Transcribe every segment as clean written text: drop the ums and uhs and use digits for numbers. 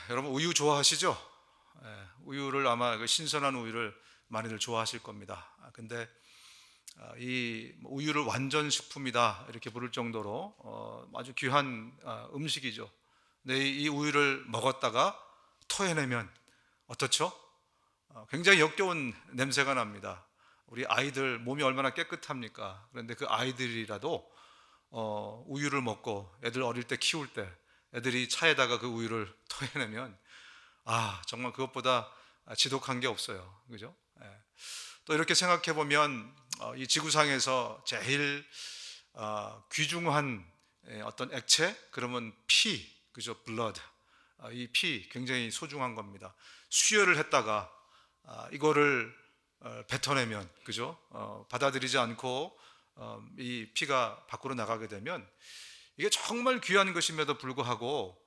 여러분 우유 좋아하시죠? 우유를 아마 신선한 우유를 많이들 좋아하실 겁니다. 근데 이 우유를 완전 식품이다 이렇게 부를 정도로 아주 귀한 음식이죠. 근데 이 우유를 먹었다가 토해내면 어떻죠? 굉장히 역겨운 냄새가 납니다. 우리 아이들 몸이 얼마나 깨끗합니까? 그런데 그 아이들이라도 우유를 먹고 애들 어릴 때 키울 때 애들이 차에다가 그 우유를 토해내면 정말 그것보다 지독한 게 없어요. 그죠? 또 이렇게 생각해 보면 이 지구상에서 제일 귀중한 어떤 액체 그러면 피, 그죠? blood. 이 피 굉장히 소중한 겁니다. 수혈을 했다가 이거를 뱉어내면, 그죠? 받아들이지 않고 이 피가 밖으로 나가게 되면 이게 정말 귀한 것임에도 불구하고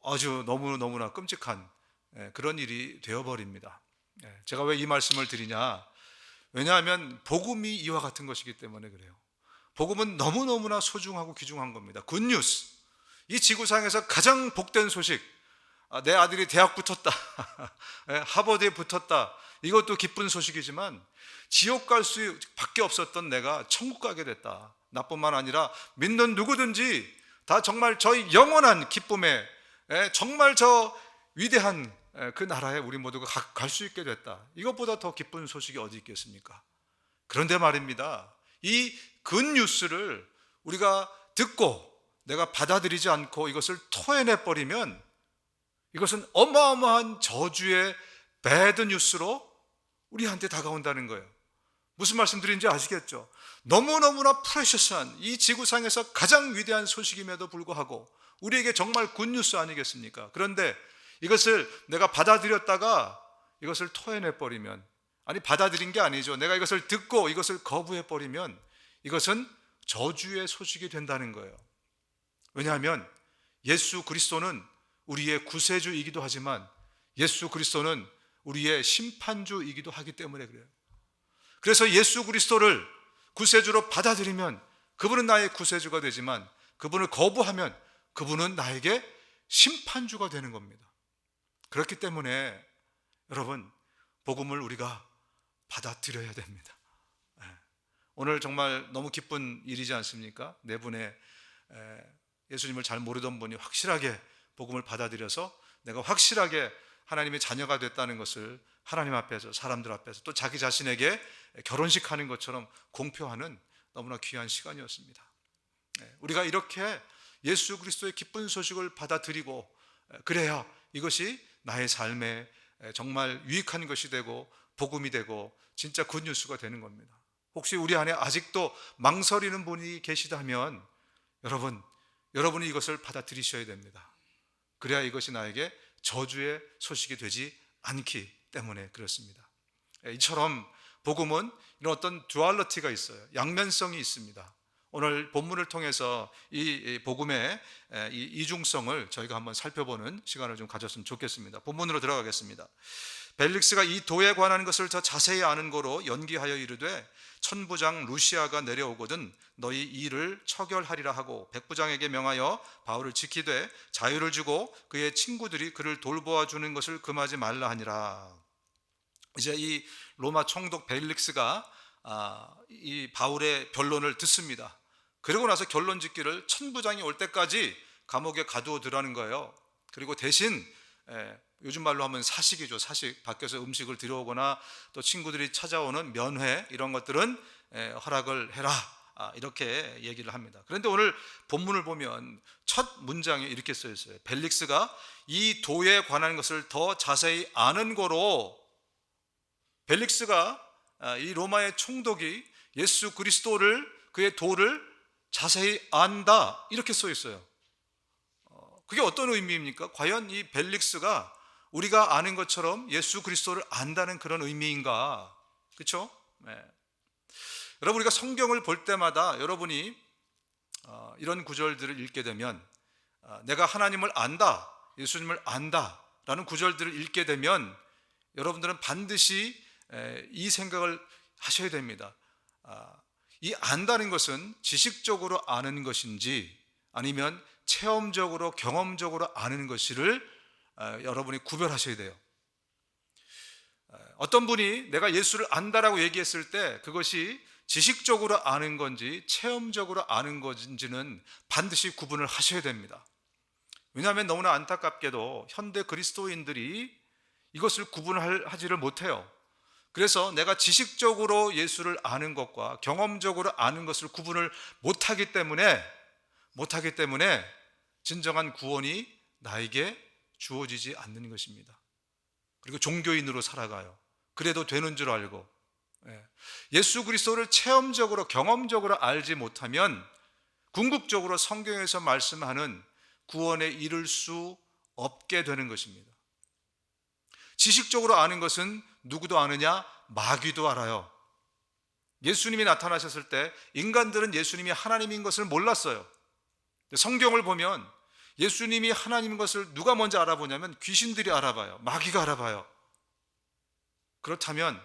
아주 너무나 끔찍한 그런 일이 되어버립니다. 제가 왜 이 말씀을 드리냐? 왜냐하면 복음이 이와 같은 것이기 때문에 그래요. 복음은 너무나 소중하고 귀중한 겁니다. 굿뉴스. 이 지구상에서 가장 복된 소식. 내 아들이 대학 붙었다. 하버드에 붙었다. 이것도 기쁜 소식이지만 지옥 갈 수밖에 없었던 내가 천국 가게 됐다. 나뿐만 아니라 믿는 누구든지 다 정말 저희 영원한 기쁨에 정말 저 위대한 그 나라에 우리 모두가 갈 수 있게 됐다. 이것보다 더 기쁜 소식이 어디 있겠습니까? 그런데 말입니다. 이 굿뉴스를 우리가 듣고 내가 받아들이지 않고 이것을 토해내 버리면 이것은 어마어마한 저주의 배드 뉴스로 우리한테 다가온다는 거예요. 무슨 말씀드린지 아시겠죠? 너무나 프레셔스한 이 지구상에서 가장 위대한 소식임에도 불구하고 우리에게 정말 굿뉴스 아니겠습니까? 그런데 이것을 내가 받아들였다가 이것을 토해내버리면, 아니 받아들인 게 아니죠. 내가 이것을 듣고 이것을 거부해버리면 이것은 저주의 소식이 된다는 거예요. 왜냐하면 예수 그리스도는 우리의 구세주이기도 하지만 예수 그리스도는 우리의 심판주이기도 하기 때문에 그래요. 그래서 예수 그리스도를 구세주로 받아들이면 그분은 나의 구세주가 되지만 그분을 거부하면 그분은 나에게 심판주가 되는 겁니다. 그렇기 때문에 여러분 복음을 우리가 받아들여야 됩니다. 오늘 정말 너무 기쁜 일이지 않습니까? 네 분의 예수님을 잘 모르던 분이 확실하게 복음을 받아들여서 내가 확실하게 하나님의 자녀가 됐다는 것을 하나님 앞에서, 사람들 앞에서, 또 자기 자신에게 결혼식 하는 것처럼 공표하는 너무나 귀한 시간이었습니다. 우리가 이렇게 예수 그리스도의 기쁜 소식을 받아들이고 그래야 이것이 나의 삶에 정말 유익한 것이 되고 복음이 되고 진짜 굿뉴스가 되는 겁니다. 혹시 우리 안에 아직도 망설이는 분이 계시다면 여러분이 이것을 받아들이셔야 됩니다. 그래야 이것이 나에게 저주의 소식이 되지 않기 때문에 그렇습니다. 이처럼 복음은 이런 어떤 듀얼리티가 있어요. 양면성이 있습니다. 오늘 본문을 통해서 이 복음의 이 이중성을 저희가 한번 살펴보는 시간을 좀 가졌으면 좋겠습니다. 본문으로 들어가겠습니다. 벨릭스가 이 도에 관한 것을 더 자세히 아는 거로 연기하여 이르되 천부장 루시아가 내려오거든 너희 일을 처결하리라 하고 백부장에게 명하여 바울을 지키되 자유를 주고 그의 친구들이 그를 돌보아 주는 것을 금하지 말라 하니라. 이제 이 로마 총독 벨릭스가 이 바울의 변론을 듣습니다. 그러고 나서 결론 짓기를 천부장이 올 때까지 감옥에 가두어 두라는 거예요. 그리고 대신 요즘 말로 하면 사식이죠. 사식, 밖에서 음식을 들여오거나 또 친구들이 찾아오는 면회 이런 것들은 허락을 해라, 이렇게 얘기를 합니다. 그런데 오늘 본문을 보면 첫 문장에 이렇게 써 있어요. 벨릭스가 이 도에 관한 것을 더 자세히 아는 거로, 벨릭스가 이 로마의 총독이 예수 그리스도를, 그의 도를 자세히 안다, 이렇게 써 있어요. 그게 어떤 의미입니까? 과연 이 벨릭스가 우리가 아는 것처럼 예수 그리스도를 안다는 그런 의미인가? 그렇죠? 여러분, 우리가 성경을 볼 때마다 여러분이 이런 구절들을 읽게 되면 내가 하나님을 안다, 예수님을 안다 라는 구절들을 읽게 되면 여러분들은 반드시 이 생각을 하셔야 됩니다. 이 안다는 것은 지식적으로 아는 것인지 아니면 체험적으로 경험적으로 아는 것을 여러분이 구별하셔야 돼요. 어떤 분이 내가 예수를 안다라고 얘기했을 때 그것이 지식적으로 아는 건지 체험적으로 아는 건지는 반드시 구분을 하셔야 됩니다. 왜냐하면 너무나 안타깝게도 현대 그리스도인들이 이것을 구분하지를 못해요. 그래서 내가 지식적으로 예수를 아는 것과 경험적으로 아는 것을 구분을 못하기 때문에 진정한 구원이 나에게 주어지지 않는 것입니다. 그리고 종교인으로 살아가요. 그래도 되는 줄 알고. 예수 그리스도를 체험적으로 경험적으로 알지 못하면 궁극적으로 성경에서 말씀하는 구원에 이를 수 없게 되는 것입니다. 지식적으로 아는 것은 누구도 아느냐? 마귀도 알아요. 예수님이 나타나셨을 때 인간들은 예수님이 하나님인 것을 몰랐어요. 성경을 보면 예수님이 하나님인 것을 누가 먼저 알아보냐면 귀신들이 알아봐요. 마귀가 알아봐요. 그렇다면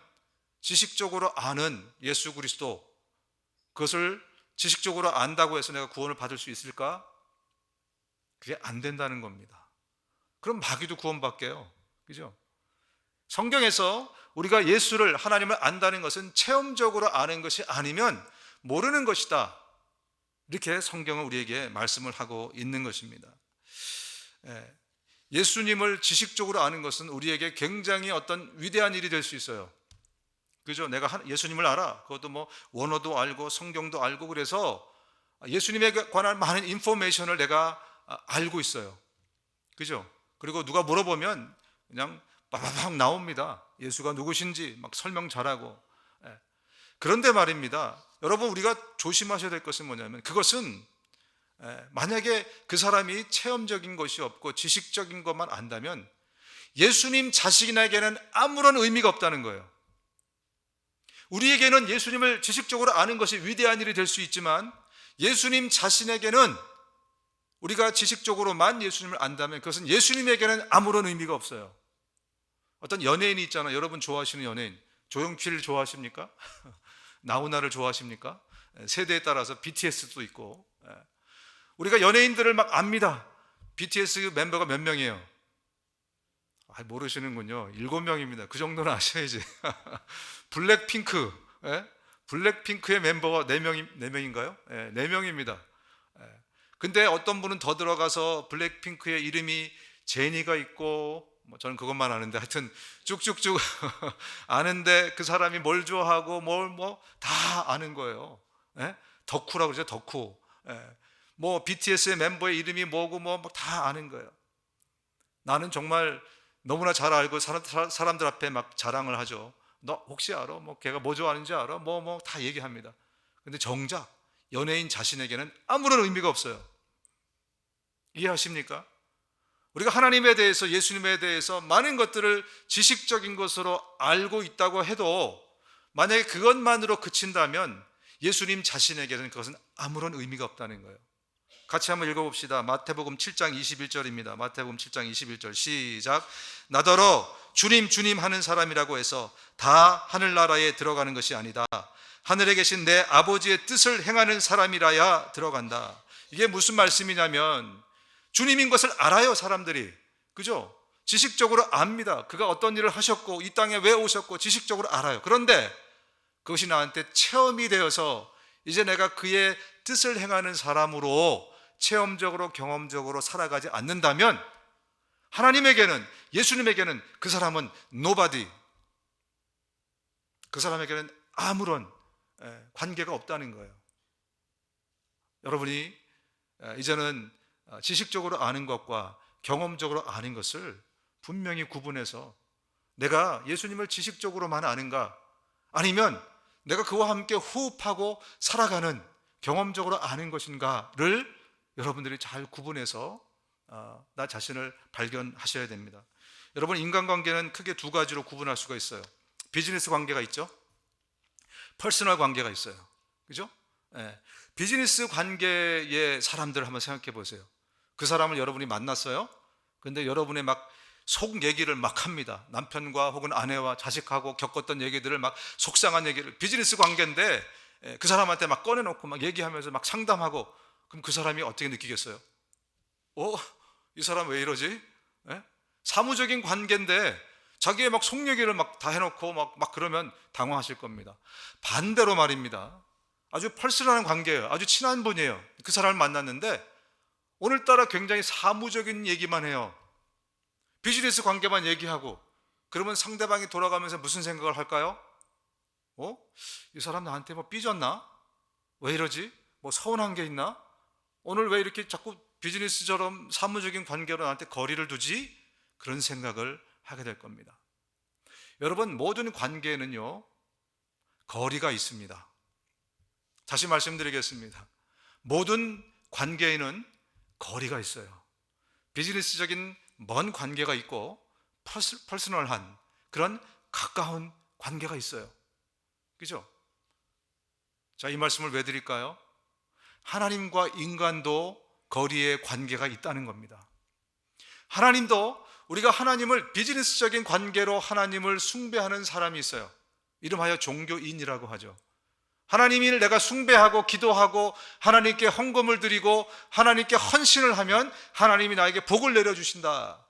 지식적으로 아는 예수 그리스도, 그것을 지식적으로 안다고 해서 내가 구원을 받을 수 있을까? 그게 안 된다는 겁니다. 그럼 마귀도 구원받게요. 그죠? 성경에서 우리가 예수를, 하나님을 안다는 것은 체험적으로 아는 것이 아니면 모르는 것이다. 이렇게 성경은 우리에게 말씀을 하고 있는 것입니다. 예수님을 지식적으로 아는 것은 우리에게 굉장히 어떤 위대한 일이 될 수 있어요. 그죠? 내가 예수님을 알아. 그것도 뭐 원어도 알고 성경도 알고 그래서 예수님에 관한 많은 인포메이션을 내가 알고 있어요. 그죠? 그리고 누가 물어보면 그냥 빠바박 나옵니다. 예수가 누구신지 막 설명 잘하고. 그런데 말입니다. 여러분, 우리가 조심하셔야 될 것은 뭐냐면 그것은 만약에 그 사람이 체험적인 것이 없고 지식적인 것만 안다면 예수님 자신에게는 아무런 의미가 없다는 거예요. 우리에게는 예수님을 지식적으로 아는 것이 위대한 일이 될 수 있지만 예수님 자신에게는, 우리가 지식적으로만 예수님을 안다면 그것은 예수님에게는 아무런 의미가 없어요. 어떤 연예인이 있잖아요. 여러분 좋아하시는 연예인, 조용필 좋아하십니까? 나훈아를 좋아하십니까? 세대에 따라서 BTS도 있고. 우리가 연예인들을 막 압니다. BTS 멤버가 몇 명이에요? 모르시는군요. 7명입니다. 그 정도는 아셔야지. 블랙핑크, 블랙핑크의 멤버가 4명인가요? 4명입니다. 근데 어떤 분은 더 들어가서 블랙핑크의 이름이 제니가 있고, 저는 그것만 아는데 하여튼 쭉쭉쭉 아는데 그 사람이 뭘 좋아하고 뭘 다 아는 거예요. 덕후라고 그러죠. 덕후. 뭐 BTS의 멤버의 이름이 뭐고 뭐 다 아는 거예요. 나는 정말 너무나 잘 알고 사람들 앞에 막 자랑을 하죠. 너 혹시 알아? 뭐 걔가 뭐 좋아하는지 알아? 뭐 다 얘기합니다. 근데 정작 연예인 자신에게는 아무런 의미가 없어요. 이해하십니까? 우리가 하나님에 대해서, 예수님에 대해서 많은 것들을 지식적인 것으로 알고 있다고 해도 만약에 그것만으로 그친다면 예수님 자신에게는 그것은 아무런 의미가 없다는 거예요. 같이 한번 읽어봅시다. 마태복음 7장 21절입니다. 마태복음 7장 21절 시작. 나더러 주님 주님 하는 사람이라고 해서 다 하늘나라에 들어가는 것이 아니다. 하늘에 계신 내 아버지의 뜻을 행하는 사람이라야 들어간다. 이게 무슨 말씀이냐면 주님인 것을 알아요, 사람들이. 그죠? 지식적으로 압니다. 그가 어떤 일을 하셨고 이 땅에 왜 오셨고 지식적으로 알아요. 그런데 그것이 나한테 체험이 되어서 이제 내가 그의 뜻을 행하는 사람으로 체험적으로 경험적으로 살아가지 않는다면 하나님에게는, 예수님에게는 그 사람은 nobody, 그 사람에게는 아무런 관계가 없다는 거예요. 여러분이 이제는 지식적으로 아는 것과 경험적으로 아는 것을 분명히 구분해서 내가 예수님을 지식적으로만 아는가, 아니면 내가 그와 함께 호흡하고 살아가는 경험적으로 아는 것인가를 여러분들이 잘 구분해서 나 자신을 발견하셔야 됩니다. 여러분, 인간관계는 크게 두 가지로 구분할 수가 있어요. 비즈니스 관계가 있죠. 퍼스널 관계가 있어요. 그죠? 비즈니스 관계의 사람들을 한번 생각해 보세요. 그 사람을 여러분이 만났어요. 근데 여러분의 막 속 얘기를 막 합니다. 남편과 혹은 아내와 자식하고 겪었던 얘기들을 막 속상한 얘기를, 비즈니스 관계인데 그 사람한테 막 꺼내놓고 막 얘기하면서 막 상담하고, 그럼 그 사람이 어떻게 느끼겠어요? 이 사람 왜 이러지? 예? 사무적인 관계인데 자기의 막 속 얘기를 막 다 해놓고 막 그러면 당황하실 겁니다. 반대로 말입니다. 아주 펄스나는 관계예요. 아주 친한 분이에요. 그 사람을 만났는데 오늘따라 굉장히 사무적인 얘기만 해요. 비즈니스 관계만 얘기하고, 그러면 상대방이 돌아가면서 무슨 생각을 할까요? 이 사람 나한테 뭐 삐졌나? 왜 이러지? 뭐 서운한 게 있나? 오늘 왜 이렇게 자꾸 비즈니스처럼 사무적인 관계로 나한테 거리를 두지? 그런 생각을 하게 될 겁니다. 여러분, 모든 관계에는요, 거리가 있습니다. 다시 말씀드리겠습니다. 모든 관계에는 거리가 있어요. 비즈니스적인 먼 관계가 있고 퍼스널한 그런 가까운 관계가 있어요. 그죠? 자, 이 말씀을 왜 드릴까요? 하나님과 인간도 거리의 관계가 있다는 겁니다. 하나님도 우리가 하나님을 비즈니스적인 관계로 하나님을 숭배하는 사람이 있어요. 이름하여 종교인이라고 하죠. 하나님을 내가 숭배하고 기도하고 하나님께 헌금을 드리고 하나님께 헌신을 하면 하나님이 나에게 복을 내려주신다.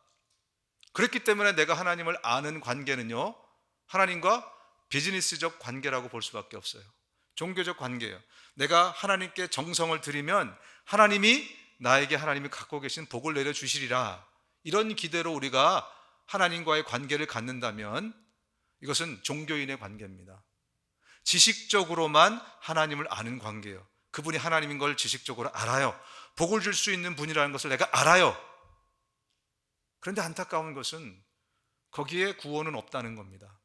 그렇기 때문에 내가 하나님을 아는 관계는요, 하나님과 비즈니스적 관계라고 볼 수밖에 없어요. 종교적 관계예요. 내가 하나님께 정성을 드리면 하나님이 나에게 하나님이 갖고 계신 복을 내려주시리라. 이런 기대로 우리가 하나님과의 관계를 갖는다면 이것은 종교인의 관계입니다. 지식적으로만 하나님을 아는 관계예요. 그분이 하나님인 걸 지식적으로 알아요. 복을 줄 수 있는 분이라는 것을 내가 알아요. 그런데 안타까운 것은 거기에 구원은 없다는 겁니다.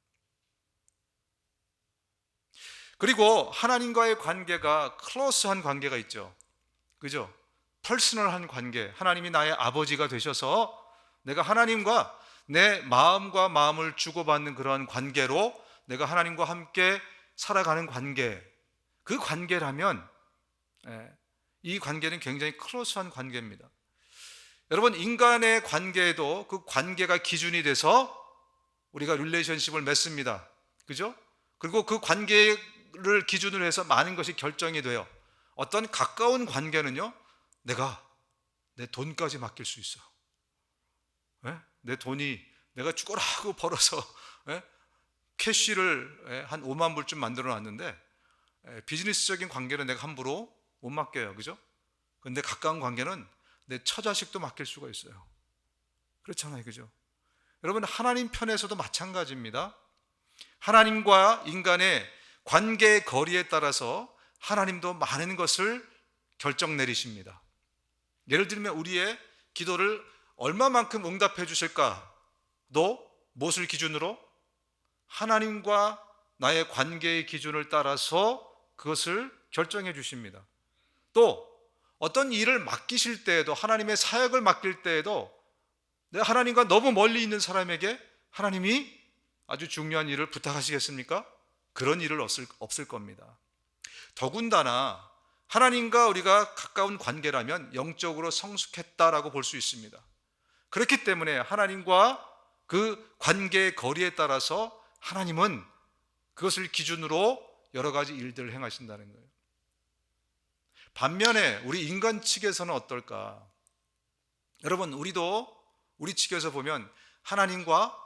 그리고 하나님과의 관계가 클로스한 관계가 있죠. 그죠? 퍼스널한 관계. 하나님이 나의 아버지가 되셔서 내가 하나님과 내 마음과 마음을 주고받는 그러한 관계로 내가 하나님과 함께 살아가는 관계. 그 관계라면 이 관계는 굉장히 클로스한 관계입니다. 여러분, 인간의 관계에도 그 관계가 기준이 돼서 우리가 릴레이션십을 맺습니다. 그죠? 그리고 그 관계를 기준으로 해서 많은 것이 결정이 돼요. 어떤 가까운 관계는요, 내가 내 돈까지 맡길 수 있어. 내 돈이 내가 죽어라고 벌어서 캐시를 한 5만 불쯤 만들어 놨는데 비즈니스적인 관계는 내가 함부로 못 맡겨요. 그죠? 근데 가까운 관계는 내 처자식도 맡길 수가 있어요. 그렇잖아요. 그죠? 여러분, 하나님 편에서도 마찬가지입니다. 하나님과 인간의 관계의 거리에 따라서 하나님도 많은 것을 결정 내리십니다. 예를 들면 우리의 기도를 얼마만큼 응답해 주실까도 무엇을 기준으로? 하나님과 나의 관계의 기준을 따라서 그것을 결정해 주십니다. 또 어떤 일을 맡기실 때에도, 하나님의 사역을 맡길 때에도 내가 하나님과 너무 멀리 있는 사람에게 하나님이 아주 중요한 일을 부탁하시겠습니까? 그런 일은 없을 겁니다. 더군다나 하나님과 우리가 가까운 관계라면 영적으로 성숙했다라고 볼 수 있습니다. 그렇기 때문에 하나님과 그 관계의 거리에 따라서 하나님은 그것을 기준으로 여러 가지 일들을 행하신다는 거예요. 반면에 우리 인간 측에서는 어떨까? 여러분, 우리도 우리 측에서 보면 하나님과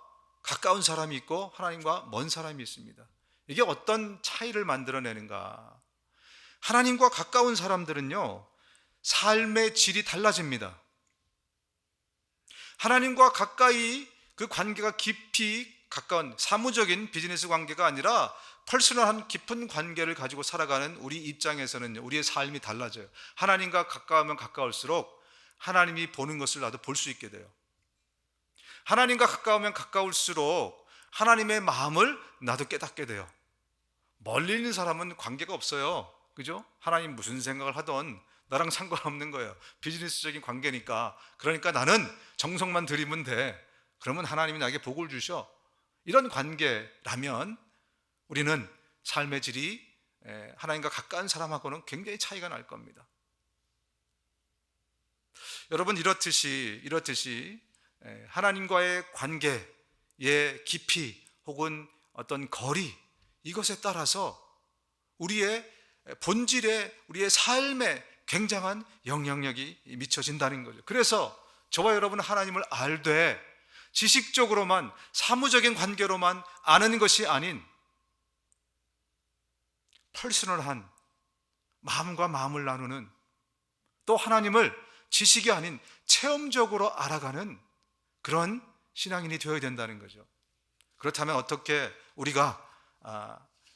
가까운 사람이 있고 하나님과 먼 사람이 있습니다. 이게 어떤 차이를 만들어내는가? 하나님과 가까운 사람들은요, 삶의 질이 달라집니다. 하나님과 가까이 그 관계가 깊이 가까운 사무적인 비즈니스 관계가 아니라 퍼스널한 깊은 관계를 가지고 살아가는 우리 입장에서는 우리의 삶이 달라져요. 하나님과 가까우면 가까울수록 하나님이 보는 것을 나도 볼 수 있게 돼요. 하나님과 가까우면 가까울수록 하나님의 마음을 나도 깨닫게 돼요. 멀리 있는 사람은 관계가 없어요. 그죠? 하나님 무슨 생각을 하던 나랑 상관없는 거예요. 비즈니스적인 관계니까. 그러니까 나는 정성만 드리면 돼. 그러면 하나님이 나에게 복을 주셔. 이런 관계라면 우리는 삶의 질이 하나님과 가까운 사람하고는 굉장히 차이가 날 겁니다. 여러분, 이렇듯이 하나님과의 관계의 깊이 혹은 어떤 거리, 이것에 따라서 우리의 본질에, 우리의 삶에 굉장한 영향력이 미쳐진다는 거죠. 그래서 저와 여러분 하나님을 알되 지식적으로만, 사무적인 관계로만 아는 것이 아닌 퍼스널한 마음과 마음을 나누는, 또 하나님을 지식이 아닌 체험적으로 알아가는 그런 신앙인이 되어야 된다는 거죠. 그렇다면 어떻게 우리가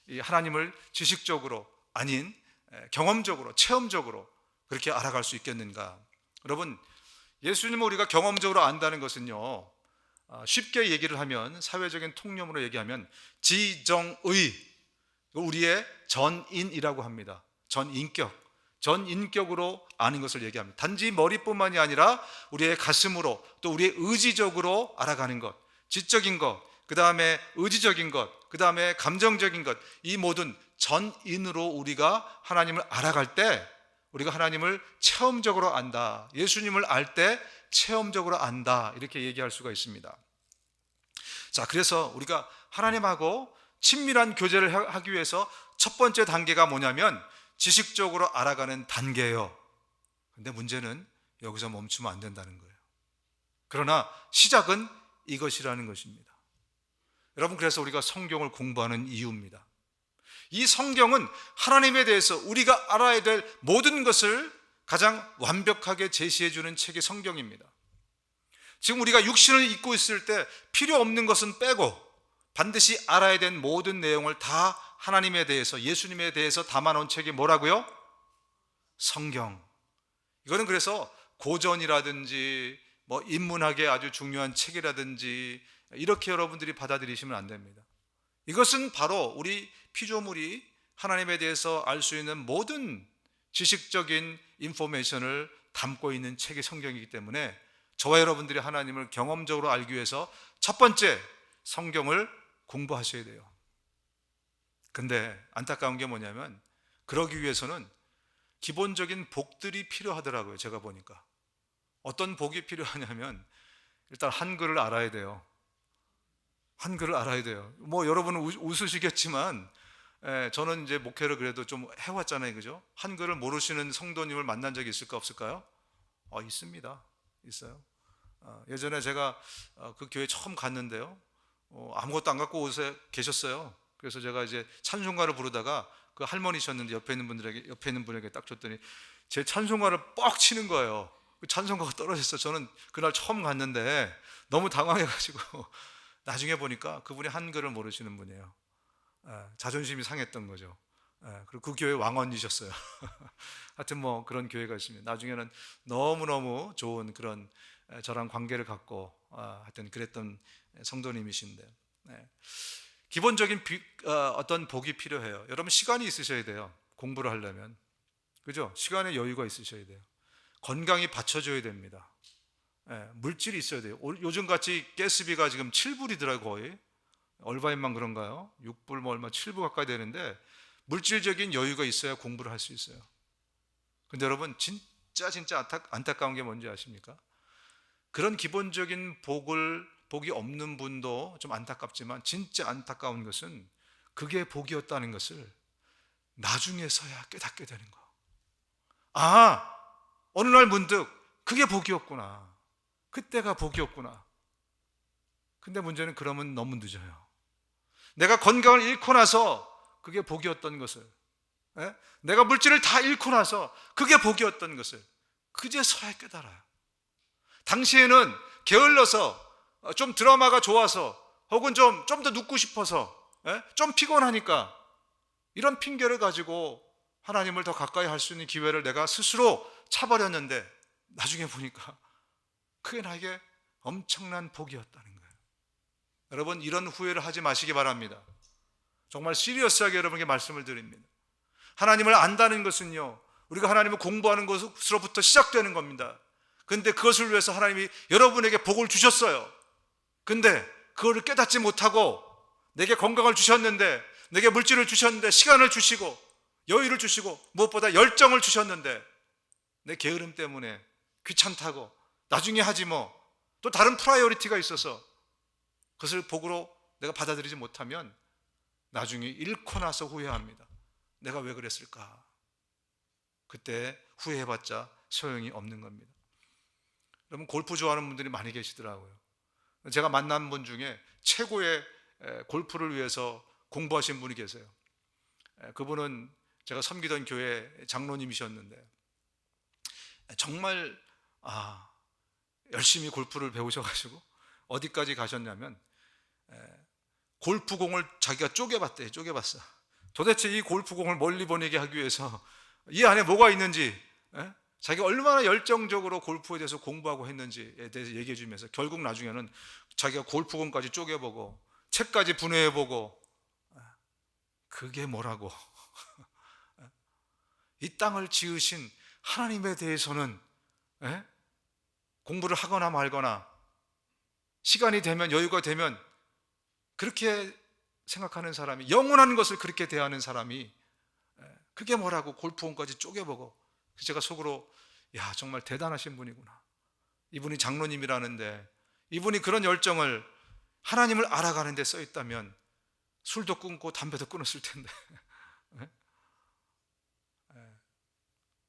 이 하나님을 지식적으로 아닌 경험적으로, 체험적으로 그렇게 알아갈 수 있겠는가? 여러분, 예수님을 우리가 경험적으로 안다는 것은요, 쉽게 얘기를 하면, 사회적인 통념으로 얘기하면 지정의, 우리의 전인이라고 합니다. 전인격으로 아는 것을 얘기합니다. 단지 머리뿐만이 아니라 우리의 가슴으로, 또 우리의 의지적으로 알아가는 것, 지적인 것, 그 다음에 의지적인 것, 그 다음에 감정적인 것, 이 모든 전인으로 우리가 하나님을 알아갈 때 우리가 하나님을 체험적으로 안다, 예수님을 알 때 체험적으로 안다, 이렇게 얘기할 수가 있습니다. 자, 그래서 우리가 하나님하고 친밀한 교제를 하기 위해서 첫 번째 단계가 뭐냐면 지식적으로 알아가는 단계예요. 근데 문제는 여기서 멈추면 안 된다는 거예요. 그러나 시작은 이것이라는 것입니다. 여러분, 그래서 우리가 성경을 공부하는 이유입니다. 이 성경은 하나님에 대해서 우리가 알아야 될 모든 것을 가장 완벽하게 제시해 주는 책이 성경입니다. 지금 우리가 육신을 입고 있을 때 필요 없는 것은 빼고 반드시 알아야 된 모든 내용을 다 하나님에 대해서, 예수님에 대해서 담아놓은 책이 뭐라고요? 성경. 이거는 그래서 고전이라든지 인문학에 아주 중요한 책이라든지 이렇게 여러분들이 받아들이시면 안 됩니다. 이것은 바로 우리 피조물이 하나님에 대해서 알 수 있는 모든 지식적인 인포메이션을 담고 있는 책이 성경이기 때문에 저와 여러분들이 하나님을 경험적으로 알기 위해서 첫 번째 성경을 공부하셔야 돼요. 근데 안타까운 게 뭐냐면 그러기 위해서는 기본적인 복들이 필요하더라고요. 제가 보니까 어떤 복이 필요하냐면 일단 한글을 알아야 돼요. 한글을 알아야 돼요. 여러분은 웃으시겠지만 저는 이제 목회를 그래도 좀 해왔잖아요, 그죠? 한글을 모르시는 성도님을 만난 적이 있을까 없을까요? 있습니다. 있어요. 예전에 제가 그 교회 처음 갔는데요, 아무것도 안 갖고 계셨어요. 그래서 제가 이제 찬송가를 부르다가 그 할머니셨는데 옆에 있는 분에게 딱 줬더니 제 찬송가를 뻑 치는 거예요. 그 찬송가가 떨어졌어요. 저는 그날 처음 갔는데 너무 당황해가지고 나중에 보니까 그분이 한글을 모르시는 분이에요. 자존심이 상했던 거죠. 그리고 그 교회 왕언이셨어요. 하여튼 그런 교회가 있습니다. 나중에는 너무너무 좋은 그런 저랑 관계를 갖고 하여튼 그랬던 성도님이신데, 기본적인 어떤 복이 필요해요. 여러분, 시간이 있으셔야 돼요. 공부를 하려면, 그죠? 시간의 여유가 있으셔야 돼요. 건강이 받쳐줘야 됩니다. 물질이 있어야 돼요. 요즘같이 가스비가 지금 7불이더라고요. 거의 얼바인만 그런가요? 6불 얼마, 7불 가까이 되는데 물질적인 여유가 있어야 공부를 할 수 있어요. 근데 여러분, 진짜 안타까운 게 뭔지 아십니까? 그런 기본적인 복이 없는 분도 좀 안타깝지만 진짜 안타까운 것은 그게 복이었다는 것을 나중에서야 깨닫게 되는 거. 어느 날 문득 그게 복이었구나, 그때가 복이었구나. 근데 문제는 그러면 너무 늦어요. 내가 건강을 잃고 나서 그게 복이었던 것을, 내가 물질을 다 잃고 나서 그게 복이었던 것을 그제서야 깨달아요. 당시에는 게을러서, 좀 드라마가 좋아서, 혹은 좀 더 눕고 싶어서, 좀 피곤하니까 이런 핑계를 가지고 하나님을 더 가까이 할 수 있는 기회를 내가 스스로 차버렸는데 나중에 보니까 그게 나에게 엄청난 복이었다는 거예요. 여러분, 이런 후회를 하지 마시기 바랍니다. 정말 시리어스하게 여러분에게 말씀을 드립니다. 하나님을 안다는 것은요, 우리가 하나님을 공부하는 것으로부터 시작되는 겁니다. 근데 그것을 위해서 하나님이 여러분에게 복을 주셨어요. 근데 그거를 깨닫지 못하고 내게 건강을 주셨는데, 내게 물질을 주셨는데, 시간을 주시고 여유를 주시고 무엇보다 열정을 주셨는데 내 게으름 때문에 귀찮다고 나중에 하지 또 다른 프라이어리티가 있어서 그것을 복으로 내가 받아들이지 못하면 나중에 잃고 나서 후회합니다. 내가 왜 그랬을까? 그때 후회해봤자 소용이 없는 겁니다. 여러분, 골프 좋아하는 분들이 많이 계시더라고요. 제가 만난 분 중에 최고의 골프를 위해서 공부하신 분이 계세요. 그분은 제가 섬기던 교회 장로님이셨는데 정말 열심히 골프를 배우셔가지고 어디까지 가셨냐면 골프공을 자기가 쪼개봤대요. 쪼개봤어. 도대체 이 골프공을 멀리 보내게 하기 위해서 이 안에 뭐가 있는지, 자기가 얼마나 열정적으로 골프에 대해서 공부하고 했는지에 대해서 얘기해 주면서 결국 나중에는 자기가 골프공까지 쪼개보고 책까지 분해해보고, 그게 뭐라고? 이 땅을 지으신 하나님에 대해서는 공부를 하거나 말거나 시간이 되면, 여유가 되면 그렇게 생각하는 사람이, 영원한 것을 그렇게 대하는 사람이 그게 뭐라고 골프공까지 쪼개보고. 제가 속으로 정말 대단하신 분이구나. 이분이 장로님이라는데 이분이 그런 열정을 하나님을 알아가는 데 써 있다면 술도 끊고 담배도 끊었을 텐데.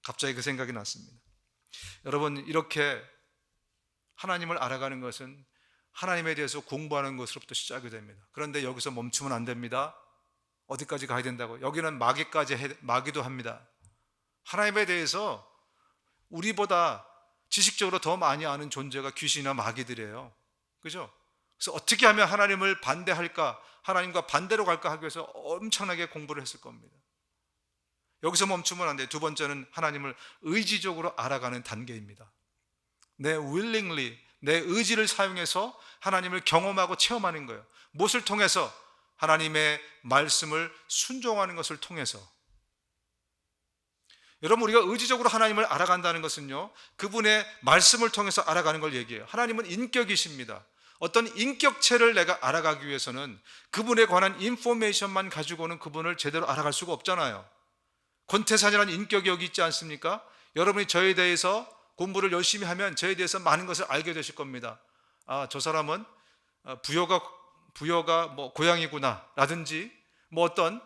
갑자기 그 생각이 났습니다. 여러분, 이렇게 하나님을 알아가는 것은 하나님에 대해서 공부하는 것으로부터 시작이 됩니다. 그런데 여기서 멈추면 안 됩니다. 어디까지 가야 된다고? 여기는 마귀도 합니다. 하나님에 대해서 우리보다 지식적으로 더 많이 아는 존재가 귀신이나 마귀들이에요. 그죠? 그래서 어떻게 하면 하나님을 반대할까, 하나님과 반대로 갈까 하기 위해서 엄청나게 공부를 했을 겁니다. 여기서 멈추면 안 돼요. 두 번째는 하나님을 의지적으로 알아가는 단계입니다. willingly, 내 의지를 사용해서 하나님을 경험하고 체험하는 거예요. 무엇을 통해서? 하나님의 말씀을 순종하는 것을 통해서. 여러분, 우리가 의지적으로 하나님을 알아간다는 것은요, 그분의 말씀을 통해서 알아가는 걸 얘기해요. 하나님은 인격이십니다. 어떤 인격체를 내가 알아가기 위해서는 그분에 관한 인포메이션만 가지고는 그분을 제대로 알아갈 수가 없잖아요. 권태산이라는 인격이 여기 있지 않습니까? 여러분이 저에 대해서 공부를 열심히 하면 저에 대해서 많은 것을 알게 되실 겁니다. 저 사람은 부여가 뭐 고향이구나 라든지, 어떤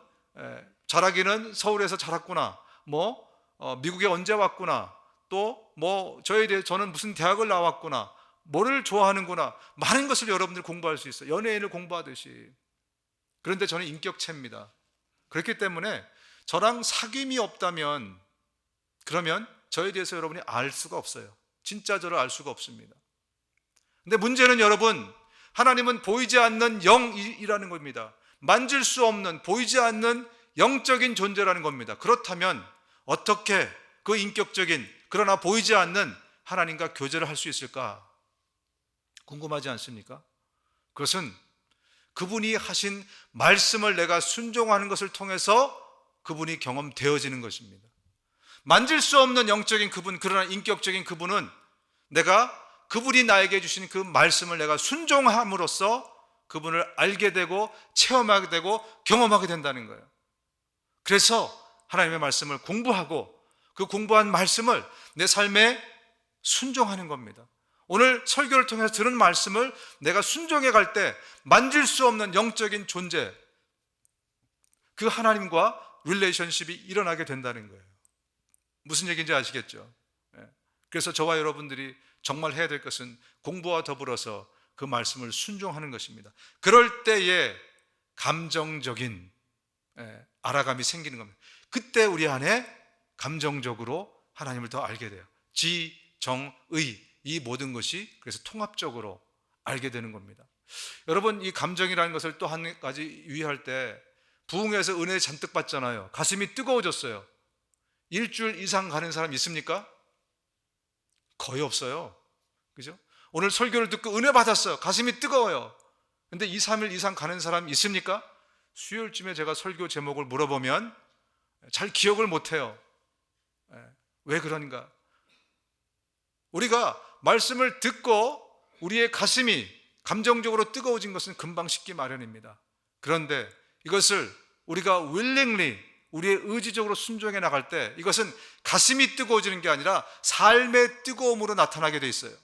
자라기는 서울에서 자랐구나, 미국에 언제 왔구나, 또 저에 대해 저는 무슨 대학을 나왔구나, 뭐를 좋아하는구나, 많은 것을 여러분들 공부할 수 있어요. 연예인을 공부하듯이. 그런데 저는 인격체입니다. 그렇기 때문에 저랑 사귐이 없다면, 그러면 저에 대해서 여러분이 알 수가 없어요. 진짜 저를 알 수가 없습니다. 근데 문제는 여러분, 하나님은 보이지 않는 영이라는 겁니다. 만질 수 없는, 보이지 않는 영적인 존재라는 겁니다. 그렇다면 어떻게 그 인격적인, 그러나 보이지 않는 하나님과 교제를 할 수 있을까? 궁금하지 않습니까? 그것은 그분이 하신 말씀을 내가 순종하는 것을 통해서 그분이 경험되어지는 것입니다. 만질 수 없는 영적인 그분, 그러나 인격적인 그분은 내가 그분이 나에게 주신 그 말씀을 내가 순종함으로써 그분을 알게 되고 체험하게 되고 경험하게 된다는 거예요. 그래서 하나님의 말씀을 공부하고 그 공부한 말씀을 내 삶에 순종하는 겁니다. 오늘 설교를 통해서 들은 말씀을 내가 순종해 갈 때 만질 수 없는 영적인 존재, 그 하나님과 릴레이션십이 일어나게 된다는 거예요. 무슨 얘기인지 아시겠죠? 그래서 저와 여러분들이 정말 해야 될 것은 공부와 더불어서 그 말씀을 순종하는 것입니다. 그럴 때에 감정적인 알아감이 생기는 겁니다. 그때 우리 안에 감정적으로 하나님을 더 알게 돼요. 지, 정, 의, 이 모든 것이 그래서 통합적으로 알게 되는 겁니다. 여러분, 이 감정이라는 것을 또 한 가지 유의할 때, 부흥회에서 은혜 잔뜩 받잖아요. 가슴이 뜨거워졌어요. 일주일 이상 가는 사람 있습니까? 거의 없어요. 그죠? 오늘 설교를 듣고 은혜 받았어요. 가슴이 뜨거워요. 근데 2, 3일 이상 가는 사람 있습니까? 수요일쯤에 제가 설교 제목을 물어보면 잘 기억을 못해요. 왜 그런가? 우리가 말씀을 듣고 우리의 가슴이 감정적으로 뜨거워진 것은 금방 식기 마련입니다. 그런데 이것을 우리가 willingly, 우리의 의지적으로 순종해 나갈 때 이것은 가슴이 뜨거워지는 게 아니라 삶의 뜨거움으로 나타나게 돼 있어요.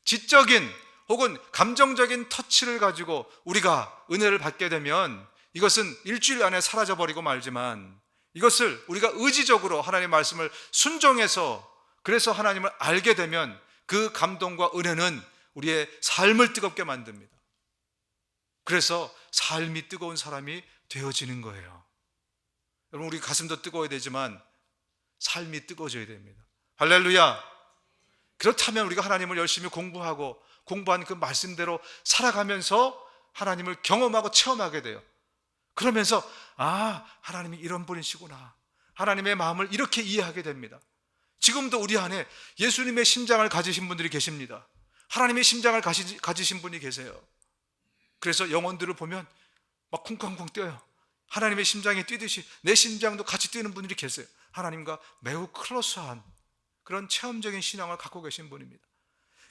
지적인 혹은 감정적인 터치를 가지고 우리가 은혜를 받게 되면 이것은 일주일 안에 사라져버리고 말지만, 이것을 우리가 의지적으로 하나님의 말씀을 순종해서 그래서 하나님을 알게 되면 그 감동과 은혜는 우리의 삶을 뜨겁게 만듭니다. 그래서 삶이 뜨거운 사람이 되어지는 거예요. 여러분, 우리 가슴도 뜨거워야 되지만 삶이 뜨거워져야 됩니다. 할렐루야. 그렇다면 우리가 하나님을 열심히 공부하고 공부한 그 말씀대로 살아가면서 하나님을 경험하고 체험하게 돼요. 그러면서 하나님이 이런 분이시구나, 하나님의 마음을 이렇게 이해하게 됩니다. 지금도 우리 안에 예수님의 심장을 가지신 분들이 계십니다. 하나님의 심장을 가지신 분이 계세요. 그래서 영혼들을 보면 막 쿵쾅쿵 뛰어요. 하나님의 심장이 뛰듯이 내 심장도 같이 뛰는 분들이 계세요. 하나님과 매우 클로스한 그런 체험적인 신앙을 갖고 계신 분입니다.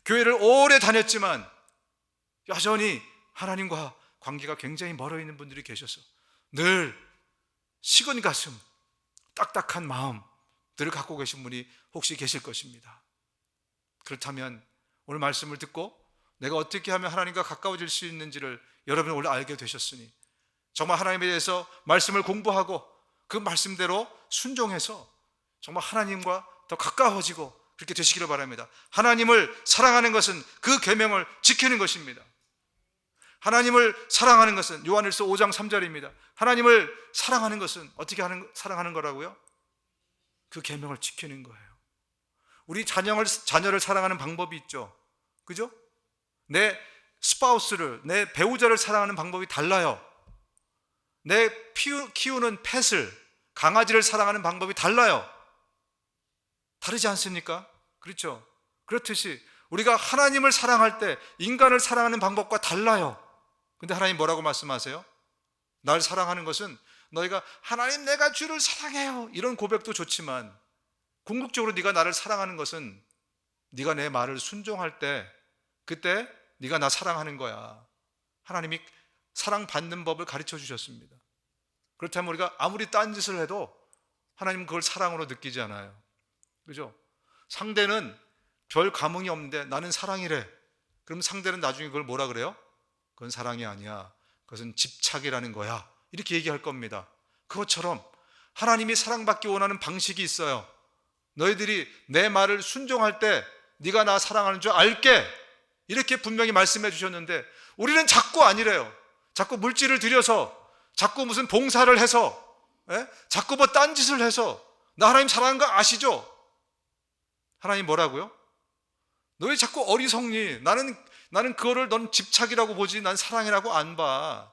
교회를 오래 다녔지만 여전히 하나님과 관계가 굉장히 멀어 있는 분들이 계셔서 늘 식은 가슴, 딱딱한 마음들을 갖고 계신 분이 혹시 계실 것입니다. 그렇다면 오늘 말씀을 듣고 내가 어떻게 하면 하나님과 가까워질 수 있는지를 여러분이 오늘 알게 되셨으니 정말 하나님에 대해서 말씀을 공부하고 그 말씀대로 순종해서 정말 하나님과 더 가까워지고 그렇게 되시기를 바랍니다. 하나님을 사랑하는 것은 그 계명을 지키는 것입니다. 하나님을 사랑하는 것은 요한일서 5장 3절입니다. 하나님을 사랑하는 것은 어떻게 사랑하는 거라고요? 그 계명을 지키는 거예요. 우리 자녀를 사랑하는 방법이 있죠. 그죠? 내 스파우스를, 내 배우자를 사랑하는 방법이 달라요. 내 키우는 펫을, 강아지를 사랑하는 방법이 달라요. 다르지 않습니까? 그렇죠? 그렇듯이 우리가 하나님을 사랑할 때 인간을 사랑하는 방법과 달라요. 근데 하나님 뭐라고 말씀하세요? 날 사랑하는 것은 너희가 하나님 내가 주를 사랑해요 이런 고백도 좋지만 궁극적으로 네가 나를 사랑하는 것은 네가 내 말을 순종할 때 그때 네가 나 사랑하는 거야. 하나님이 사랑받는 법을 가르쳐 주셨습니다. 그렇다면 우리가 아무리 딴짓을 해도 하나님은 그걸 사랑으로 느끼지 않아요. 그죠? 상대는 별 감흥이 없는데 나는 사랑이래. 그럼 상대는 나중에 그걸 뭐라 그래요? 그건 사랑이 아니야, 그것은 집착이라는 거야, 이렇게 얘기할 겁니다. 그것처럼 하나님이 사랑받기 원하는 방식이 있어요. 너희들이 내 말을 순종할 때 네가 나 사랑하는 줄 알게, 이렇게 분명히 말씀해 주셨는데 우리는 자꾸 아니래요. 자꾸 물질을 들여서, 자꾸 무슨 봉사를 해서, 자꾸 뭐 딴짓을 해서 나 하나님 사랑하는 거 아시죠? 하나님 뭐라고요? 너희 자꾸 어리석니. 나는 그거를 넌 집착이라고 보지 난 사랑이라고 안 봐.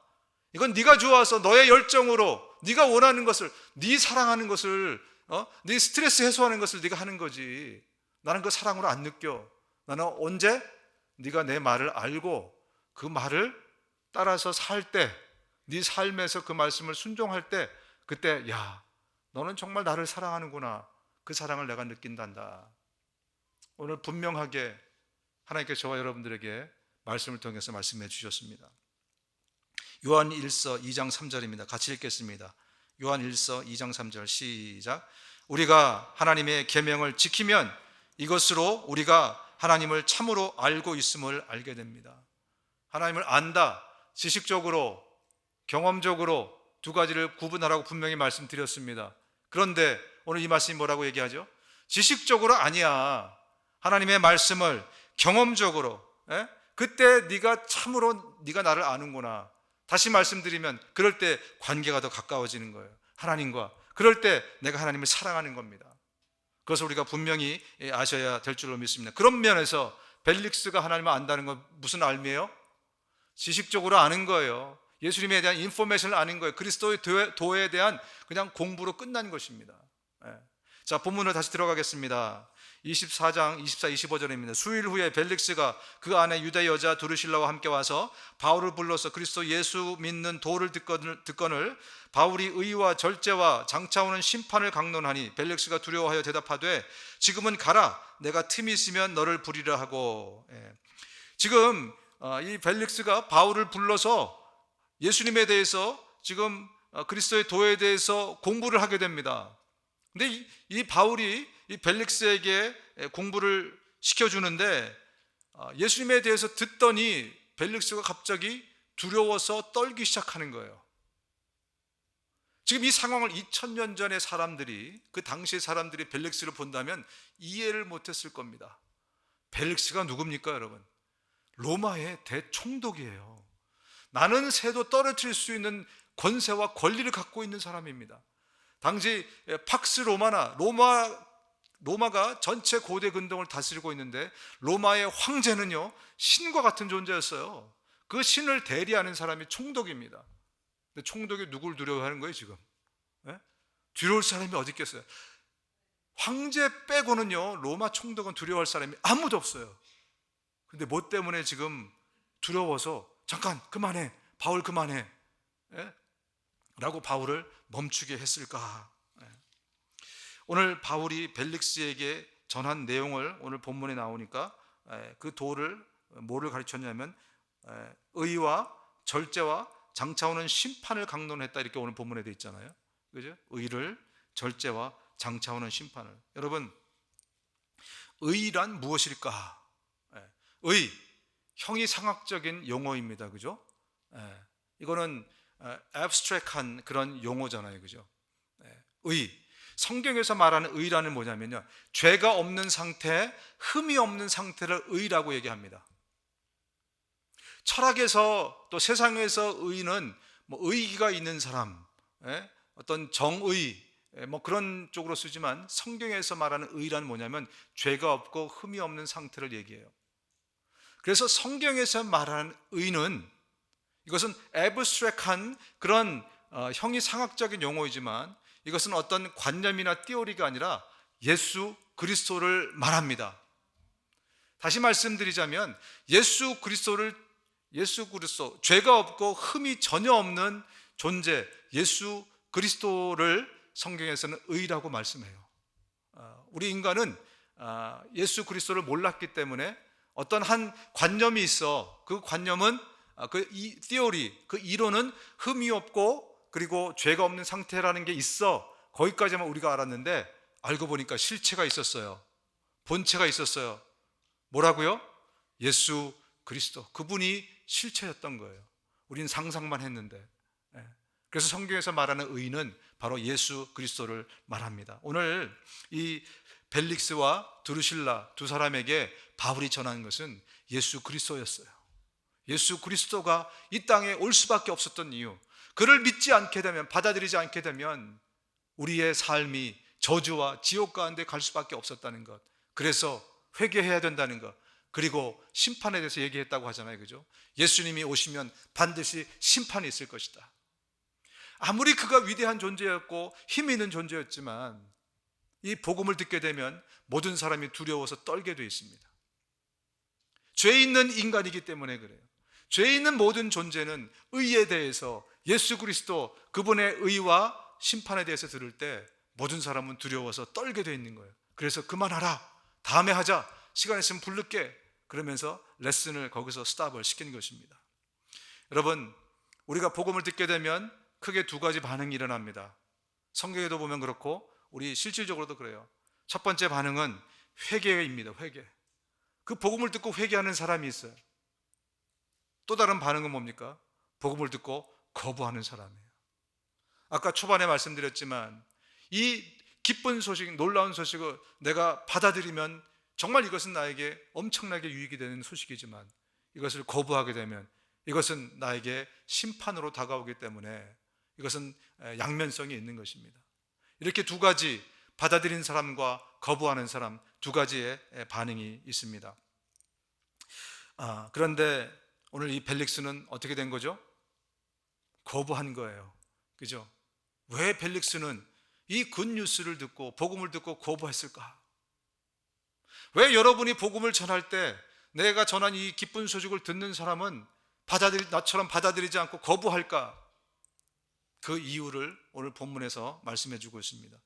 이건 네가 좋아서 너의 열정으로 네가 원하는 것을, 네 사랑하는 것을, 네 스트레스 해소하는 것을 네가 하는 거지. 나는 그 사랑으로 안 느껴. 나는 언제 네가 내 말을 알고 그 말을 따라서 살 때, 네 삶에서 그 말씀을 순종할 때, 그때 야, 너는 정말 나를 사랑하는구나, 그 사랑을 내가 느낀단다. 오늘 분명하게 하나님께서 저와 여러분들에게 말씀을 통해서 말씀해 주셨습니다. 요한 1서 2장 3절입니다. 같이 읽겠습니다. 요한 1서 2장 3절 시작. 우리가 하나님의 계명을 지키면 이것으로 우리가 하나님을 참으로 알고 있음을 알게 됩니다. 하나님을 안다, 지식적으로, 경험적으로 두 가지를 구분하라고 분명히 말씀드렸습니다. 그런데 오늘 이 말씀이 뭐라고 얘기하죠? 지식적으로 아니야. 하나님의 말씀을 경험적으로, 그때 네가 참으로 네가 나를 아는구나. 다시 말씀드리면 그럴 때 관계가 더 가까워지는 거예요, 하나님과. 그럴 때 내가 하나님을 사랑하는 겁니다. 그것을 우리가 분명히 아셔야 될 줄로 믿습니다. 그런 면에서 벨릭스가 하나님을 안다는 건 무슨 의미예요? 지식적으로 아는 거예요. 예수님에 대한 인포메이션을 아는 거예요. 그리스도의 도에 대한 그냥 공부로 끝난 것입니다. 자, 본문으로 다시 들어가겠습니다. 24장 24, 25절입니다. 수일 후에 벨릭스가 그 안에 유대 여자 두루실라와 함께 와서 바울을 불러서 그리스도 예수 믿는 도를 듣거늘 바울이 의와 절제와 장차 오는 심판을 강론하니 벨릭스가 두려워하여 대답하되 지금은 가라, 내가 틈이 있으면 너를 부리라 하고. 지금 이 벨릭스가 바울을 불러서 예수님에 대해서 지금 그리스도의 도에 대해서 공부를 하게 됩니다. 근데 이 바울이 이 벨릭스에게 공부를 시켜주는데 예수님에 대해서 듣더니 벨릭스가 갑자기 두려워서 떨기 시작하는 거예요. 지금 이 상황을 2000년 전의 사람들이, 그 당시의 사람들이 벨릭스를 본다면 이해를 못했을 겁니다. 벨릭스가 누굽니까 여러분? 로마의 대총독이에요. 나는 새도 떨어뜨릴 수 있는 권세와 권리를 갖고 있는 사람입니다. 당시 팍스 로마가 전체 고대 근동을 다스리고 있는데, 로마의 황제는요 신과 같은 존재였어요. 그 신을 대리하는 사람이 총독입니다. 근데 총독이 누굴 두려워하는 거예요 지금? 예? 두려울 사람이 어디 있겠어요? 황제 빼고는요 로마 총독은 두려워할 사람이 아무도 없어요. 근데 뭐 때문에 지금 두려워서 잠깐 그만해, 바울 그만해, 예? 라고 바울을 멈추게 했을까? 예. 오늘 바울이 벨릭스에게 전한 내용을 오늘 본문에 나오니까, 그 도를 뭐를 가르쳤냐면 의와 절제와 장차오는 심판을 강론했다, 이렇게 오늘 본문에 되어 있잖아요. 그죠? 의를, 절제와 장차오는 심판을. 여러분, 의란 무엇일까? 의, 형이상학적인 용어입니다. 그죠? 이거는 abstract한 그런 용어잖아요. 그죠? 의. 성경에서 말하는 의라는 뭐냐면요, 죄가 없는 상태, 흠이 없는 상태를 의라고 얘기합니다. 철학에서 또 세상에서 의는 뭐 의기가 있는 사람, 어떤 정의, 뭐 그런 쪽으로 쓰지만, 성경에서 말하는 의란 뭐냐면 죄가 없고 흠이 없는 상태를 얘기해요. 그래서 성경에서 말하는 의는, 이것은 애브스트랙한 그런 형이상학적인 용어이지만, 이것은 어떤 관념이나 띠오리가 아니라 예수 그리스도를 말합니다. 다시 말씀드리자면 예수 그리스도, 죄가 없고 흠이 전혀 없는 존재 예수 그리스도를 성경에서는 의라고 말씀해요. 우리 인간은 예수 그리스도를 몰랐기 때문에 어떤 한 관념이 있어. 그 관념은 이 띠오리, 그 이론은 흠이 없고 그리고 죄가 없는 상태라는 게 있어. 거기까지만 우리가 알았는데, 알고 보니까 실체가 있었어요. 본체가 있었어요. 뭐라고요? 예수 그리스도, 그분이 실체였던 거예요. 우리는 상상만 했는데. 그래서 성경에서 말하는 의는 바로 예수 그리스도를 말합니다. 오늘 이 벨릭스와 드루실라 두 사람에게 바울이 전하는 것은 예수 그리스도였어요. 예수 그리스도가 이 땅에 올 수밖에 없었던 이유, 그를 믿지 않게 되면, 받아들이지 않게 되면 우리의 삶이 저주와 지옥 가운데 갈 수밖에 없었다는 것, 그래서 회개해야 된다는 것, 그리고 심판에 대해서 얘기했다고 하잖아요. 그죠? 예수님이 오시면 반드시 심판이 있을 것이다. 아무리 그가 위대한 존재였고 힘 있는 존재였지만, 이 복음을 듣게 되면 모든 사람이 두려워서 떨게 되어 있습니다. 죄 있는 인간이기 때문에 그래요. 죄 있는 모든 존재는 의에 대해서, 예수 그리스도 그분의 의와 심판에 대해서 들을 때 모든 사람은 두려워서 떨게 되어 있는 거예요. 그래서 그만하라, 다음에 하자, 시간 있으면 부를게, 그러면서 레슨을 거기서 스탑을 시키는 것입니다. 여러분, 우리가 복음을 듣게 되면 크게 두 가지 반응이 일어납니다. 성경에도 보면 그렇고 우리 실질적으로도 그래요. 첫 번째 반응은 회개입니다. 회개. 그 복음을 듣고 회개하는 사람이 있어요. 또 다른 반응은 뭡니까? 복음을 듣고 거부하는 사람이에요. 아까 초반에 말씀드렸지만, 이 기쁜 소식, 놀라운 소식을 내가 받아들이면 정말 이것은 나에게 엄청나게 유익이 되는 소식이지만, 이것을 거부하게 되면 이것은 나에게 심판으로 다가오기 때문에 이것은 양면성이 있는 것입니다. 이렇게 두 가지, 받아들인 사람과 거부하는 사람, 두 가지의 반응이 있습니다. 그런데 오늘 이 벨릭스는 어떻게 된 거죠? 거부한 거예요. 그죠? 왜 벨릭스는 이 굿뉴스를 듣고 복음을 듣고 거부했을까? 왜 여러분이 복음을 전할 때 내가 전한 이 기쁜 소식을 듣는 사람은 나처럼 받아들이지 않고 거부할까? 그 이유를 오늘 본문에서 말씀해 주고 있습니다.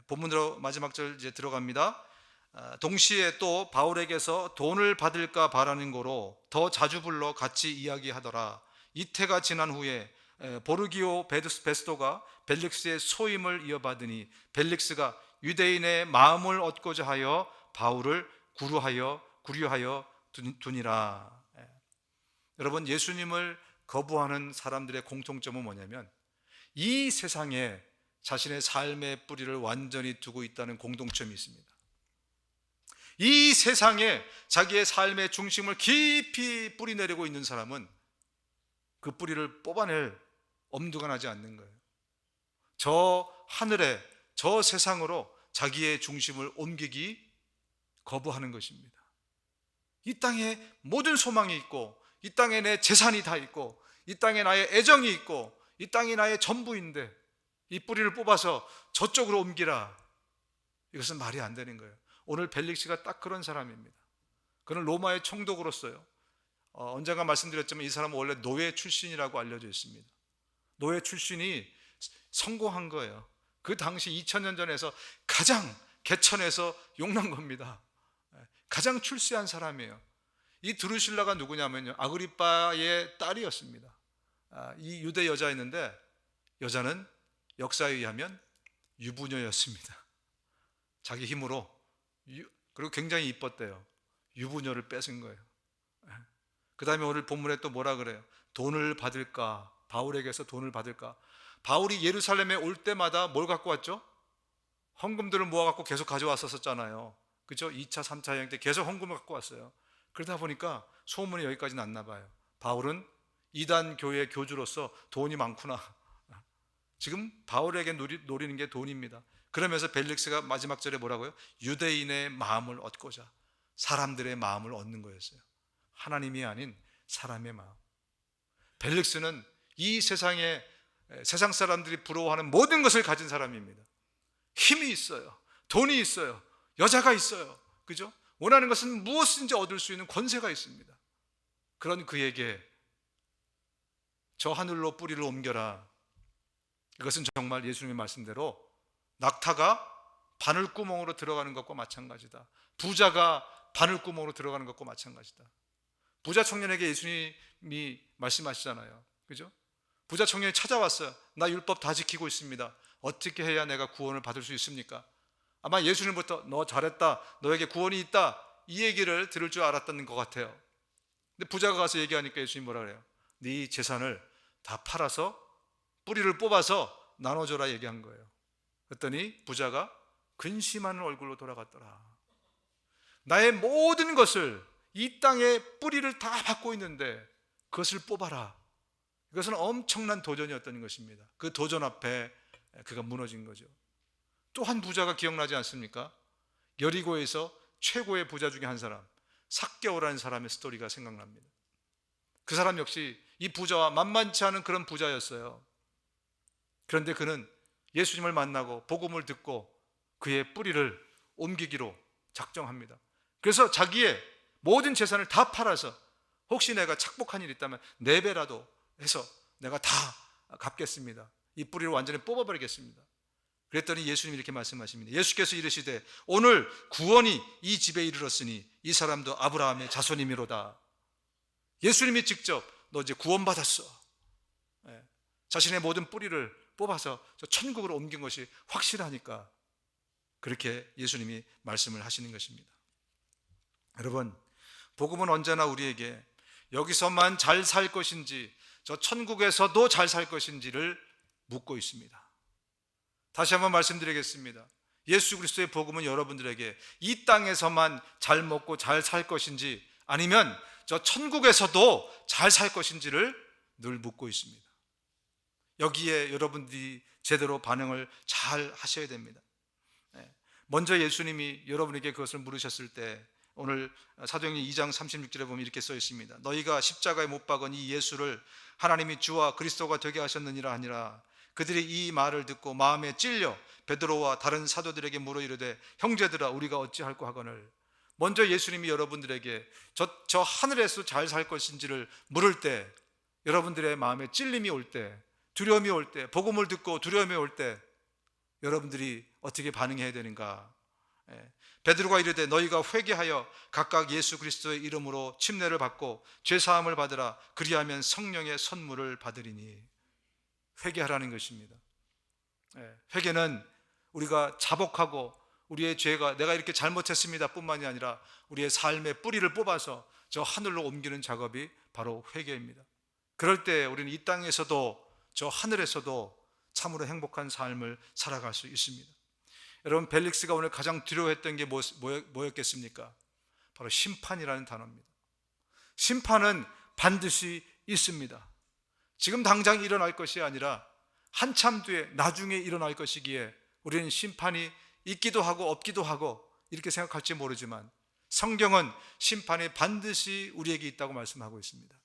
본문으로 마지막 절 이제 들어갑니다. 동시에 또 바울에게서 돈을 받을까 바라는 거로 더 자주 불러 같이 이야기하더라. 이태가 지난 후에 보르기오 베스도가 벨릭스의 소임을 이어받으니 벨릭스가 유대인의 마음을 얻고자 하여 바울을 구류하여 두니라. 여러분, 예수님을 거부하는 사람들의 공통점은 뭐냐면 이 세상에 자신의 삶의 뿌리를 완전히 두고 있다는 공동점이 있습니다. 이 세상에 자기의 삶의 중심을 깊이 뿌리내리고 있는 사람은 그 뿌리를 뽑아낼 엄두가 나지 않는 거예요. 저 하늘에, 저 세상으로 자기의 중심을 옮기기 거부하는 것입니다. 이 땅에 모든 소망이 있고, 이 땅에 내 재산이 다 있고, 이 땅에 나의 애정이 있고, 이 땅이 나의 전부인데 이 뿌리를 뽑아서 저쪽으로 옮기라, 이것은 말이 안 되는 거예요. 오늘 벨릭스가 딱 그런 사람입니다. 그는 로마의 총독으로서요, 언젠가 말씀드렸지만 이 사람은 원래 노예 출신이라고 알려져 있습니다. 노예 출신이 성공한 거예요. 그 당시 2000년 전에서 가장 개천에서 용난 겁니다. 가장 출세한 사람이에요. 이 드루실라가 누구냐면요, 아그리빠의 딸이었습니다. 이 유대 여자였는데 여자는 역사에 의하면 유부녀였습니다. 자기 힘으로, 그리고 굉장히 이뻤대요. 유부녀를 뺏은 거예요. 그 다음에 오늘 본문에 또 뭐라 그래요? 돈을 받을까? 바울에게서 돈을 받을까? 바울이 예루살렘에 올 때마다 뭘 갖고 왔죠? 헌금들을 모아갖고 계속 가져왔었잖아요. 그죠? 2차, 3차 여행 때 계속 헌금을 갖고 왔어요. 그러다 보니까 소문이 여기까지 났나 봐요. 바울은 이단 교회의 교주로서 돈이 많구나. 지금 바울에게 노리는 게 돈입니다. 그러면서 벨릭스가 마지막 절에 뭐라고요? 유대인의 마음을 얻고자, 사람들의 마음을 얻는 거였어요. 하나님이 아닌 사람의 마음. 벨릭스는 이 세상에 세상 사람들이 부러워하는 모든 것을 가진 사람입니다. 힘이 있어요. 돈이 있어요. 여자가 있어요. 그죠? 원하는 것은 무엇인지 얻을 수 있는 권세가 있습니다. 그런 그에게 저 하늘로 뿌리를 옮겨라. 이것은 정말 예수님의 말씀대로 낙타가 바늘구멍으로 들어가는 것과 마찬가지다. 부자가 바늘구멍으로 들어가는 것과 마찬가지다. 부자 청년에게 예수님이 말씀하시잖아요. 그죠? 부자 청년이 찾아왔어요. 나 율법 다 지키고 있습니다. 어떻게 해야 내가 구원을 받을 수 있습니까? 아마 예수님부터 너 잘했다, 너에게 구원이 있다, 이 얘기를 들을 줄 알았던 것 같아요. 근데 부자가 가서 얘기하니까 예수님 뭐라 그래요? 네 재산을 다 팔아서 뿌리를 뽑아서 나눠줘라 얘기한 거예요. 그랬더니 부자가 근심하는 얼굴로 돌아갔더라. 나의 모든 것을, 이 땅에 뿌리를 다 받고 있는데 그것을 뽑아라. 이것은 엄청난 도전이었던 것입니다. 그 도전 앞에 그가 무너진 거죠. 또 한 부자가 기억나지 않습니까? 여리고에서 최고의 부자 중에 한 사람, 삭개오라는 사람의 스토리가 생각납니다. 그 사람 역시 이 부자와 만만치 않은 그런 부자였어요. 그런데 그는 예수님을 만나고 복음을 듣고 그의 뿌리를 옮기기로 작정합니다. 그래서 자기의 모든 재산을 다 팔아서 혹시 내가 착복한 일이 있다면 4배라도 해서 내가 다 갚겠습니다. 이 뿌리를 완전히 뽑아버리겠습니다. 그랬더니 예수님이 이렇게 말씀하십니다. 예수께서 이르시되 오늘 구원이 이 집에 이르렀으니 이 사람도 아브라함의 자손이미로다. 예수님이 직접 너 이제 구원받았어. 자신의 모든 뿌리를 뽑아서 저 천국으로 옮긴 것이 확실하니까 그렇게 예수님이 말씀을 하시는 것입니다. 여러분, 복음은 언제나 우리에게 여기서만 잘 살 것인지 저 천국에서도 잘 살 것인지를 묻고 있습니다. 다시 한번 말씀드리겠습니다. 예수 그리스도의 복음은 여러분들에게 이 땅에서만 잘 먹고 잘 살 것인지 아니면 저 천국에서도 잘 살 것인지를 늘 묻고 있습니다. 여기에 여러분들이 제대로 반응을 잘 하셔야 됩니다. 먼저 예수님이 여러분에게 그것을 물으셨을 때 오늘 사도행전 2장 36절에 보면 이렇게 써 있습니다. 너희가 십자가에 못 박은 이 예수를 하나님이 주와 그리스도가 되게 하셨느니라 하니라. 그들이 이 말을 듣고 마음에 찔려 베드로와 다른 사도들에게 물어 이르되 형제들아 우리가 어찌할꼬 하거늘. 먼저 예수님이 여러분들에게 저 하늘에서 잘 살 것인지를 물을 때, 여러분들의 마음에 찔림이 올 때, 두려움이 올 때, 복음을 듣고 두려움이 올 때 여러분들이 어떻게 반응해야 되는가? 베드로가 이르되 너희가 회개하여 각각 예수 그리스도의 이름으로 침례를 받고 죄사함을 받으라. 그리하면 성령의 선물을 받으리니. 회개하라는 것입니다. 회개는 우리가 자복하고 우리의 죄가 내가 이렇게 잘못했습니다 뿐만이 아니라 우리의 삶의 뿌리를 뽑아서 저 하늘로 옮기는 작업이 바로 회개입니다. 그럴 때 우리는 이 땅에서도 저 하늘에서도 참으로 행복한 삶을 살아갈 수 있습니다. 여러분, 벨릭스가 오늘 가장 두려워했던 게 뭐였겠습니까? 바로 심판이라는 단어입니다. 심판은 반드시 있습니다. 지금 당장 일어날 것이 아니라 한참 뒤에 나중에 일어날 것이기에 우리는 심판이 있기도 하고 없기도 하고 이렇게 생각할지 모르지만 성경은 심판이 반드시 우리에게 있다고 말씀하고 있습니다.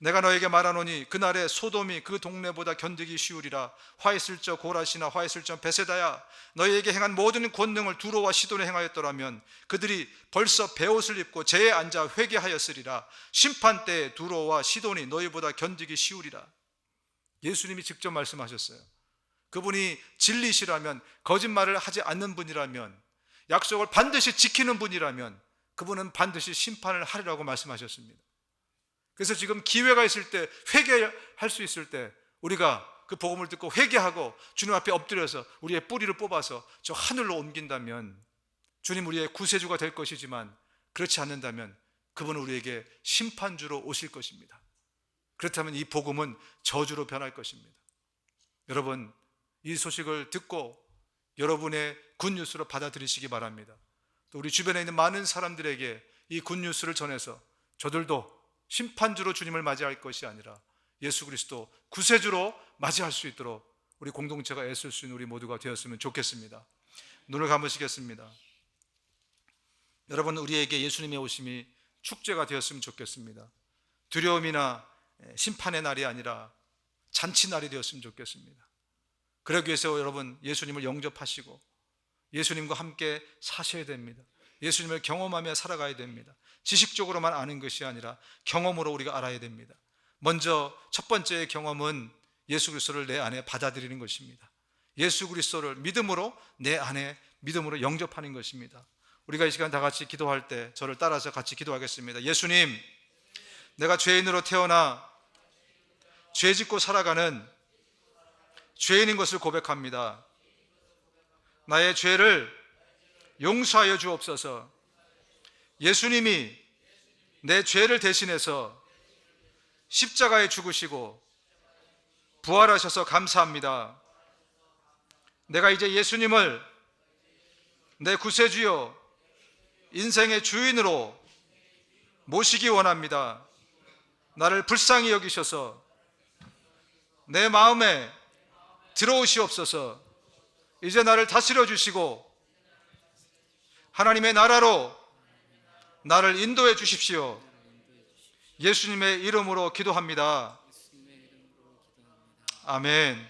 내가 너에게 말하노니 그날에 소돔이 그 동네보다 견디기 쉬우리라. 화 있을 적 고라시나 화 있을 적 베세다야, 너희에게 행한 모든 권능을 두로와 시돈에 행하였더라면 그들이 벌써 베옷을 입고 재에 앉아 회개하였으리라. 심판 때에 두로와 시돈이 너희보다 견디기 쉬우리라. 예수님이 직접 말씀하셨어요. 그분이 진리시라면, 거짓말을 하지 않는 분이라면, 약속을 반드시 지키는 분이라면 그분은 반드시 심판을 하리라고 말씀하셨습니다. 그래서 지금 기회가 있을 때, 회개할 수 있을 때 우리가 그 복음을 듣고 회개하고 주님 앞에 엎드려서 우리의 뿌리를 뽑아서 저 하늘로 옮긴다면 주님 우리의 구세주가 될 것이지만, 그렇지 않는다면 그분은 우리에게 심판주로 오실 것입니다. 그렇다면 이 복음은 저주로 변할 것입니다. 여러분, 이 소식을 듣고 여러분의 굿뉴스로 받아들이시기 바랍니다. 또 우리 주변에 있는 많은 사람들에게 이 굿뉴스를 전해서 저들도 심판주로 주님을 맞이할 것이 아니라 예수 그리스도 구세주로 맞이할 수 있도록 우리 공동체가 애쓸 수 있는 우리 모두가 되었으면 좋겠습니다. 눈을 감으시겠습니다. 여러분, 우리에게 예수님의 오심이 축제가 되었으면 좋겠습니다. 두려움이나 심판의 날이 아니라 잔치날이 되었으면 좋겠습니다. 그러기 위해서 여러분, 예수님을 영접하시고 예수님과 함께 사셔야 됩니다. 예수님을 경험하며 살아가야 됩니다. 지식적으로만 아는 것이 아니라 경험으로 우리가 알아야 됩니다. 먼저 첫 번째 경험은 예수 그리스도를 내 안에 받아들이는 것입니다. 예수 그리스도를 믿음으로 내 안에 믿음으로 영접하는 것입니다. 우리가 이 시간 다 같이 기도할 때 저를 따라서 같이 기도하겠습니다. 예수님, 내가 죄인으로 태어나 죄 짓고 살아가는 죄인인 것을 고백합니다. 나의 죄를 용서하여 주옵소서. 예수님이 내 죄를 대신해서 십자가에 죽으시고 부활하셔서 감사합니다. 내가 이제 예수님을 내 구세주요 인생의 주인으로 모시기 원합니다. 나를 불쌍히 여기셔서 내 마음에 들어오시옵소서. 이제 나를 다스려 주시고 하나님의 나라로 나를 인도해 주십시오. 예수님의 이름으로 기도합니다. 아멘.